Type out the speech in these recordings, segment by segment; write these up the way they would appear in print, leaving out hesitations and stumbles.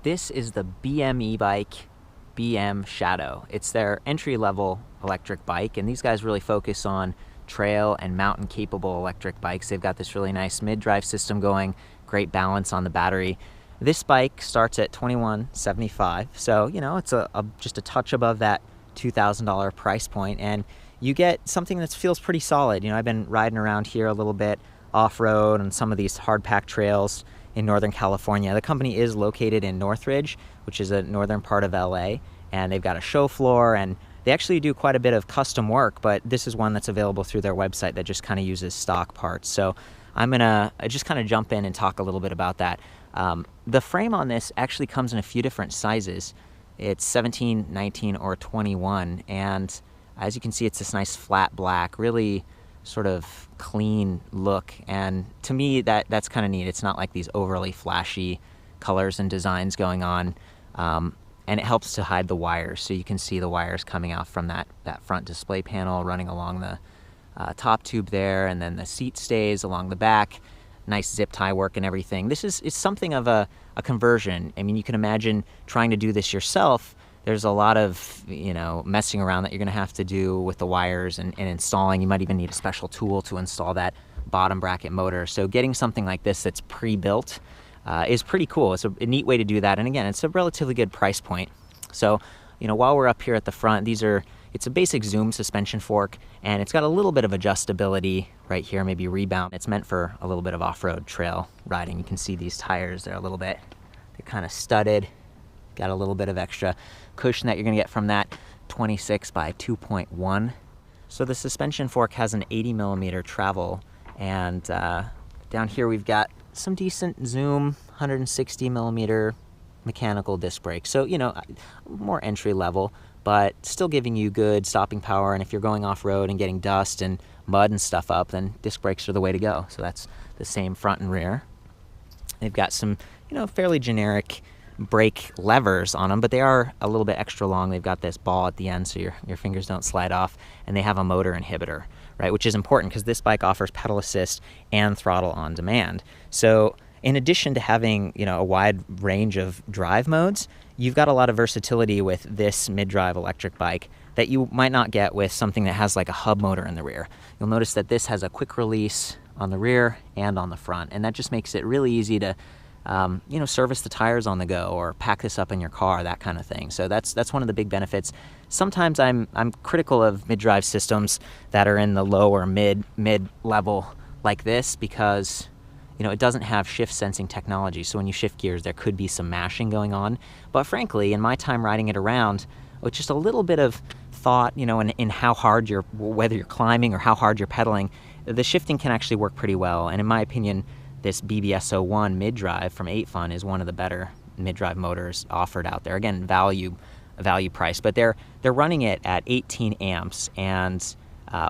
This is the BMEBIKE BM-Shadow. It's their entry-level electric bike, and these guys really focus on trail and mountain-capable electric bikes. They've got this really nice mid-drive system going, great balance on the battery. This bike starts at $2,175, so you know it's just a touch above that $2,000 price point, and you get something that feels pretty solid. You know, I've been riding around here a little bit off-road on some of these hard-packed trails in Northern California. The company is located in Northridge, which is a northern part of LA, and they've got a show floor, and they actually do quite a bit of custom work, but this is one that's available through their website that just kind of uses stock parts. So I'm gonna just kind of jump in and talk a little bit about that. The frame on this actually comes in a few different sizes. It's 17, 19, or 21, and as you can see, it's this nice flat black, really sort of clean look, and to me that's kind of neat. It's not like these overly flashy colors and designs going on, and it helps to hide the wires, so you can see the wires coming out from that front display panel running along the top tube there, and then the seat stays along the back. Nice zip tie work and everything. This is something of a conversion. I mean, you can imagine trying to do this yourself. There's a lot of, you know, messing around that you're gonna have to do with the wires and installing. You might even need a special tool to install that bottom bracket motor. So getting something like this that's pre-built is pretty cool. It's a neat way to do that. And again, it's a relatively good price point. So, you know, while we're up here at the front, it's a basic Zoom suspension fork, and it's got a little bit of adjustability right here, maybe rebound. It's meant for a little bit of off-road trail riding. You can see these tires, they're kind of studded. Got a little bit of extra cushion that you're gonna get from that 26 by 2.1. So the suspension fork has an 80 millimeter travel, and down here we've got some decent Zoom 160 millimeter mechanical disc brakes. So, you know, more entry level, but still giving you good stopping power. And if you're going off-road and getting dust and mud and stuff up, then disc brakes are the way to go. So that's the same front and rear. They've got some, you know, fairly generic brake levers on them, but they are a little bit extra long. They've got this ball at the end so your fingers don't slide off, and they have a motor inhibitor, right, which is important because this bike offers pedal assist and throttle on demand. So in addition to having, you know, a wide range of drive modes, you've got a lot of versatility with this mid-drive electric bike that you might not get with something that has like a hub motor in the rear. You'll notice that this has a quick release on the rear and on the front, and that just makes it really easy to you know, service the tires on the go or pack this up in your car, that kind of thing. So that's one of the big benefits. Sometimes I'm critical of mid-drive systems that are in the low or mid level like this because, you know, it doesn't have shift sensing technology. So when you shift gears, there could be some mashing going on. But frankly, in my time riding it around, with just a little bit of thought, you know, in how hard whether you're climbing or how hard you're pedaling, the shifting can actually work pretty well. And in my opinion, this BBS01 mid-drive from 8Fun is one of the better mid-drive motors offered out there. Again, value price, but they're running it at 18 amps, and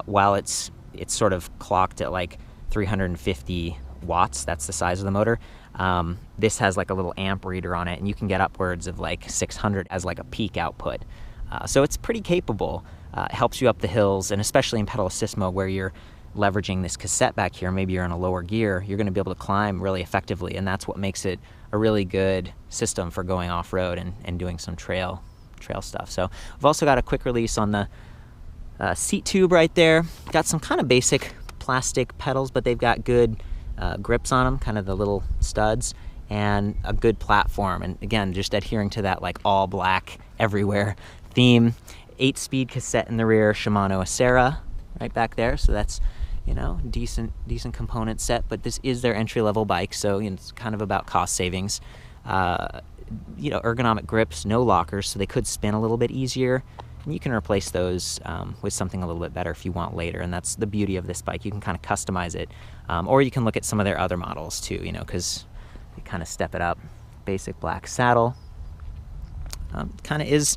while it's sort of clocked at like 350 watts, that's the size of the motor, this has like a little amp reader on it, and you can get upwards of like 600 as like a peak output. So it's pretty capable. It helps you up the hills, and especially in pedal assist mode where you're leveraging this cassette back here, maybe you're in a lower gear, you're going to be able to climb really effectively, and that's what makes it a really good system for going off-road and doing some trail stuff. So we've also got a quick release on the seat tube right there. Got some kind of basic plastic pedals, but they've got good grips on them, kind of the little studs, and a good platform. And again, just adhering to that like all black everywhere theme. 8-speed cassette in the rear, Shimano Acera right back there. So that's, you know, decent component set, but this is their entry-level bike, so you know, it's kind of about cost savings. You know, ergonomic grips, no lockers, so they could spin a little bit easier, and you can replace those with something a little bit better if you want later, and that's the beauty of this bike. You can kind of customize it, or you can look at some of their other models too, you know, because they kind of step it up. Basic black saddle. Kind of is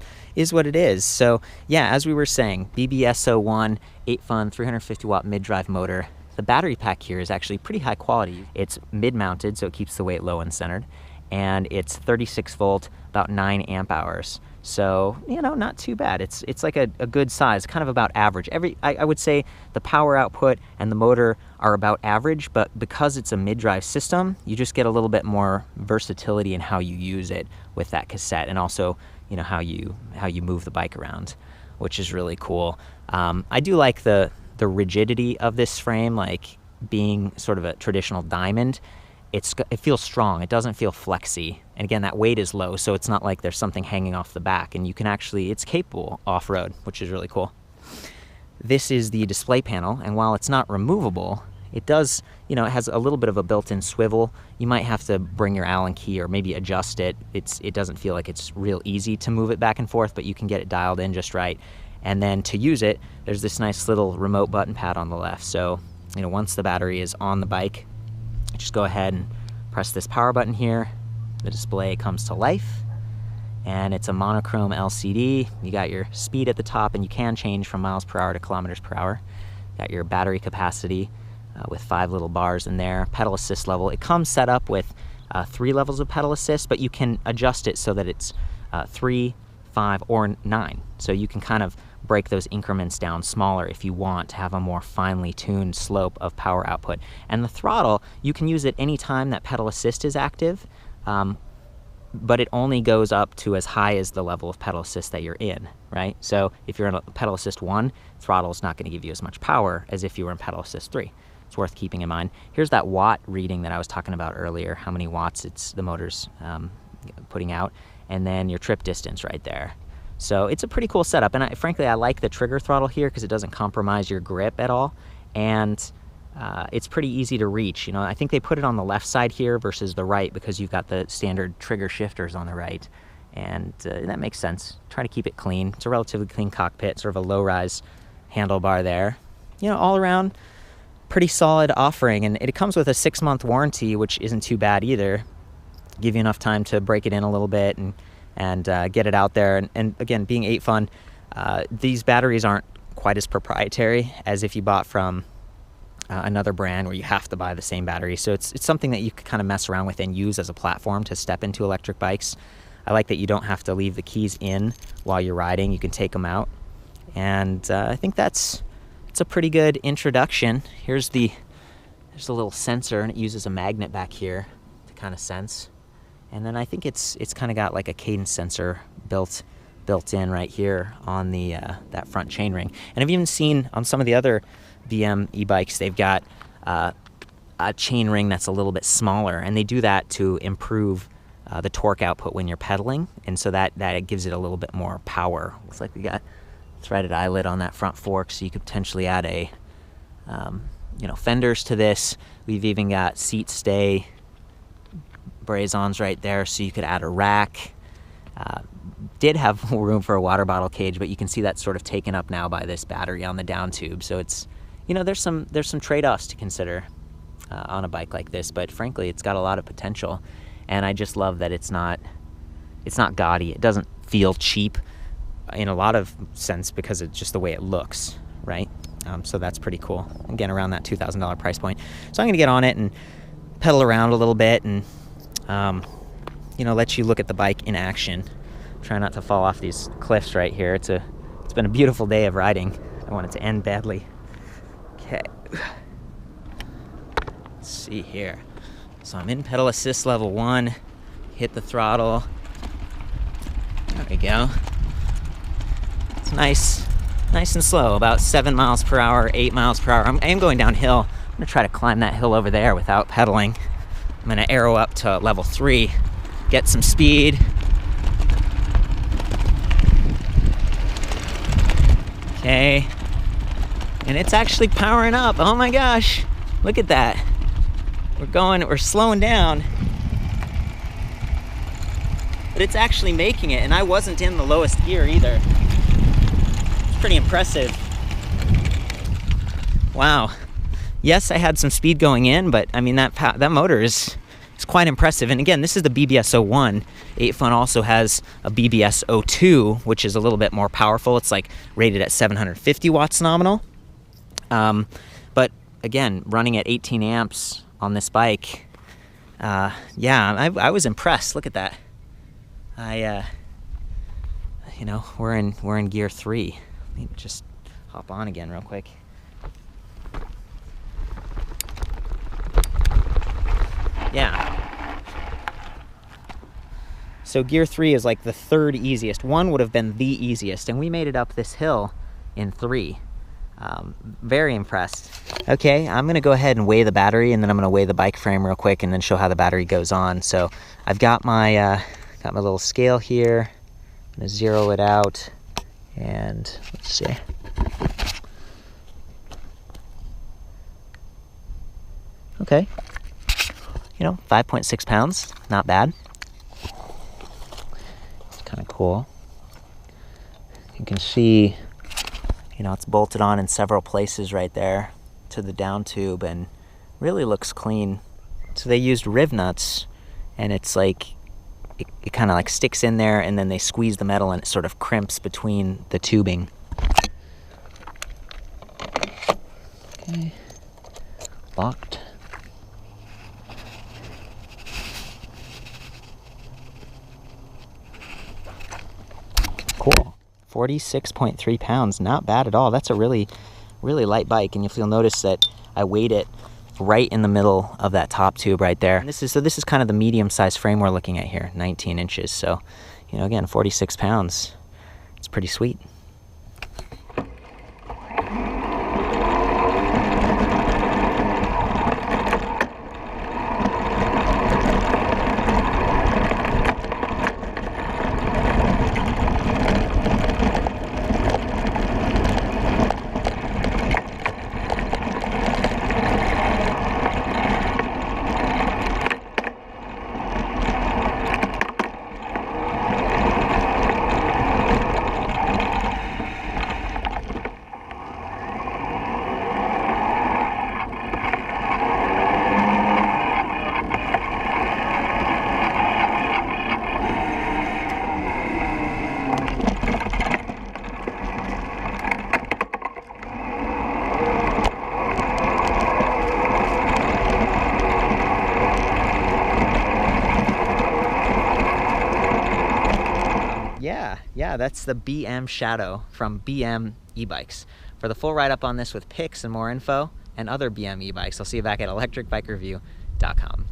what it is. So yeah, as we were saying, BBS01 8Fun 350 watt mid-drive motor. The battery pack here is actually pretty high quality. It's mid-mounted, so it keeps the weight low and centered, and it's 36 volt, about 9 amp hours. So, you know, not too bad. It's like a good size, kind of about average. I would say the power output and the motor are about average, but because it's a mid-drive system, you just get a little bit more versatility in how you use it with that cassette, and also, you know, how you move the bike around, which is really cool. I do like the rigidity of this frame, like being sort of a traditional diamond. It feels strong. It doesn't feel flexy. And again, that weight is low, so it's not like there's something hanging off the back, and you can actually, it's capable off-road, which is really cool. This is the display panel, and while it's not removable, it does, you know, it has a little bit of a built-in swivel. You might have to bring your Allen key or maybe adjust it. It doesn't feel like it's real easy to move it back and forth, but you can get it dialed in just right. And then to use it, there's this nice little remote button pad on the left. So, you know, once the battery is on the bike, just go ahead and press this power button here. The display comes to life, and it's a monochrome LCD. You got your speed at the top, and you can change from miles per hour to kilometers per hour. Got your battery capacity with 5 little bars in there. Pedal assist level. It comes set up with 3 levels of pedal assist, but you can adjust it so that it's 3, 5, or 9. So you can kind of break those increments down smaller if you want to have a more finely tuned slope of power output. And the throttle, you can use it any time that pedal assist is active, but it only goes up to as high as the level of pedal assist that you're in, right? So if you're in a pedal assist 1, throttle is not going to give you as much power as if you were in pedal assist 3. It's worth keeping in mind. Here's that watt reading that I was talking about earlier, how many watts the motor's putting out, and then your trip distance right there. So it's a pretty cool setup, and frankly, I like the trigger throttle here because it doesn't compromise your grip at all, and it's pretty easy to reach. You know, I think they put it on the left side here versus the right because you've got the standard trigger shifters on the right, and that makes sense. Try to keep it clean. It's a relatively clean cockpit, sort of a low-rise handlebar there. You know, all around, pretty solid offering, and it comes with a 6-month warranty, which isn't too bad either. Give you enough time to break it in a little bit and get it out there. And again, being 8Fun, these batteries aren't quite as proprietary as if you bought from another brand where you have to buy the same battery. So it's something that you could kind of mess around with and use as a platform to step into electric bikes. I like that you don't have to leave the keys in while you're riding. You can take them out. And I think it's a pretty good introduction. There's a little sensor, and it uses a magnet back here to kind of sense. And then I think it's kind of got like a cadence sensor built in right here on the that front chainring. And I've even seen on some of the other BM e-bikes, they've got a chainring that's a little bit smaller, and they do that to improve the torque output when you're pedaling, and so that gives it a little bit more power. Looks like we got threaded eyelet on that front fork, so you could potentially add a fenders to this. We've even got seat stay braze-ons right there, so you could add a rack. Did have room for a water bottle cage, but you can see that's sort of taken up now by this battery on the down tube. So it's, you know, there's some trade-offs to consider on a bike like this, but frankly, it's got a lot of potential, and I just love that it's not gaudy. It doesn't feel cheap in a lot of sense because it's just the way it looks, right? So that's pretty cool. Again, around that $2,000 price point. So I'm going to get on it and pedal around a little bit and let you look at the bike in action. Try not to fall off these cliffs right here. It's been a beautiful day of riding. I want it to end badly. Okay. Let's see here. So I'm in pedal assist level 1. Hit the throttle. There we go. It's nice and slow, about 7 miles per hour, 8 miles per hour. I am going downhill. I'm gonna try to climb that hill over there without pedaling. I'm gonna arrow up to level 3, get some speed. Okay, and it's actually powering up. Oh my gosh, look at that. We're slowing down, but it's actually making it, and I wasn't in the lowest gear either. It's pretty impressive. Wow. Yes, I had some speed going in, but I mean that motor is quite impressive. And again, this is the BBS-01. 8Fun also has a BBS-02, which is a little bit more powerful. It's like rated at 750 watts nominal. But again, running at 18 amps on this bike, Yeah, I was impressed. Look at that. You know, we're in gear 3. Let me just hop on again real quick. Yeah. So gear 3 is like the 3rd easiest. 1 would have been the easiest, and we made it up this hill in 3. Very impressed. Okay, I'm gonna go ahead and weigh the battery, and then I'm gonna weigh the bike frame real quick, and then show how the battery goes on. So I've got my little scale here. I'm gonna zero it out, and let's see. Okay, you know, 5.6 pounds, not bad. It's kind of cool. You can see, you know, it's bolted on in several places right there to the down tube, and really looks clean. So they used riv nuts, and it's like, it kind of like sticks in there, and then they squeeze the metal and it sort of crimps between the tubing. Okay, locked. Cool. 46.3 pounds, not bad at all. That's a really light bike, and if you'll notice that I weighed it right in the middle of that top tube right there. And this is kind of the medium-sized frame we're looking at here, 19 inches. So, you know, again, 46 pounds. It's pretty sweet. Yeah, that's the BM-Shadow from BM e-bikes. For the full write-up on this with pics and more info and other BM e-bikes, I'll see you back at ElectricBikeReview.com.